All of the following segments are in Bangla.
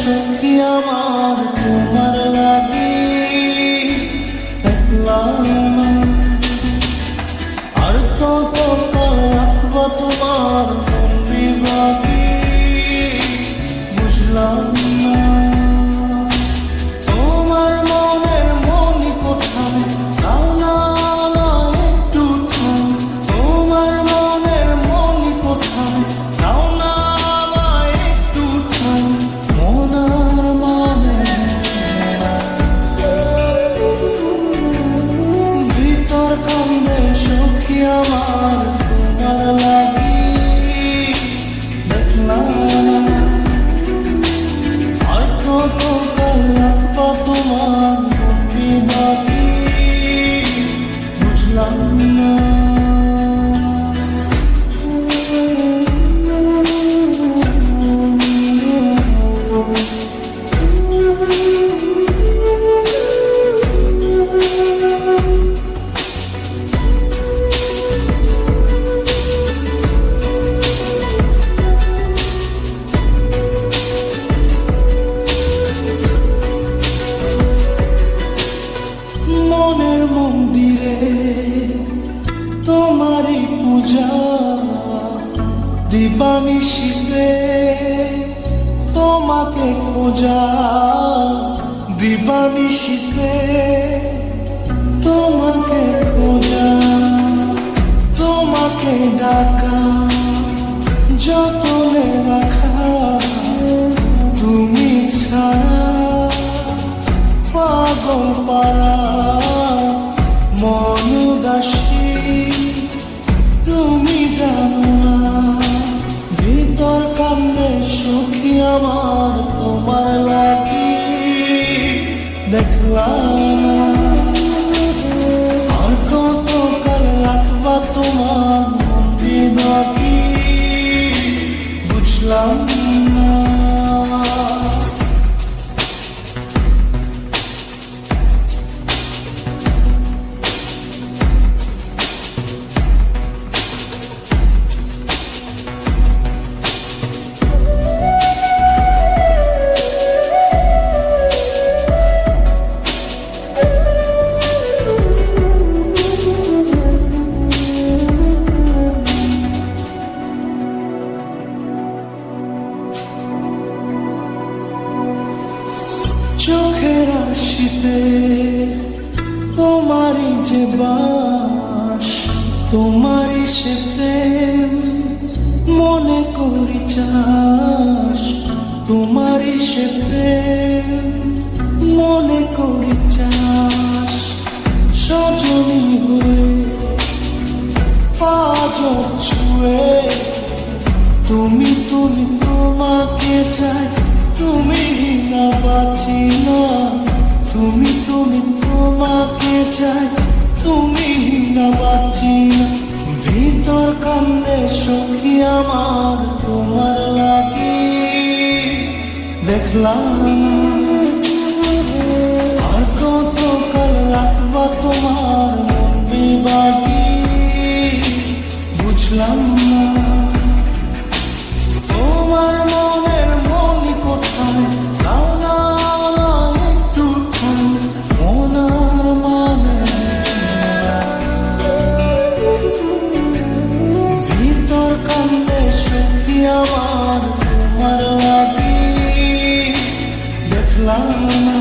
সখী আমার তোমার লাগি দেখলাম না। আর কত কাল রাখবো তোমার মন বিভাগী বুঝলাম না। তোমার মনের মনি কোথায় দাও না একটু ঠাই। তোমার মনের মনি কোথায় দাও না একটু ঠাই। মনার মানে ভিতর কান্দে সখী আমার তোমার লাগি দেখলাম না। আর কত কাল রাখবো তোমার মন বিভাগী বুঝলাম না। মনের মন্দিরে তোমারই পূজা দিবানিশিতে তোমাকে খোঁজা। দিবানিশিতে তোমাকে খোঁজা তোমাকে ডাকা যতনে রাখা। তুমি ছাড়া পাগল পাড়া মন উদাসী তুমি জানো না। ভিতর কান্দে সখী আমার তোমার লাগি দেখলাম না। আর কত কাল রাখবা তোমার মন বিভাগী বুঝলাম না। চোখের আশিতে তোমারই যে বাস তোমারই সে প্রেম মনে করি চাস। তোমারই সে প্রেম মনে করি চাস। সজনী হয়ে পাঁচ ছুঁয়ে তুমি তুমি তোমাকে চাই। তুমি না বাঁচি না তুমি তুমি তোমাকে চাই। তুমি না বাঁচি না। ভিতর কান্দে সখী আমার তোমার লাগি দেখলাম না। আর কত কাল রাখবা তোমার মন বিভাগী বুঝলাম না। তোমার মনের মনি কোথায় দাও না একটু ঠাই। মনার মানে ভিতর কান্দে সখী আমার তোমার লাগি দেখলাম না।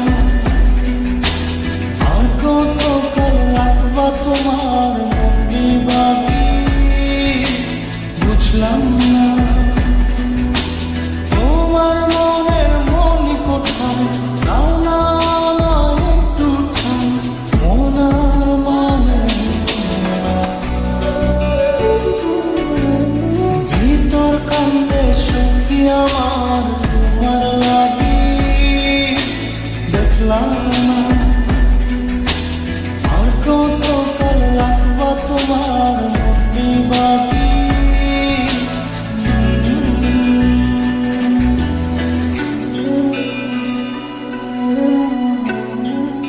আর কত কাল রাখবা তোমার মন বিভাগী বুঝলাম না। তোমার মনের মনি কোথায় দাও না একটু ঠাই। মনার মানে ভিতর কান্দে সখী আমার তোমার লাগি দেখলাম।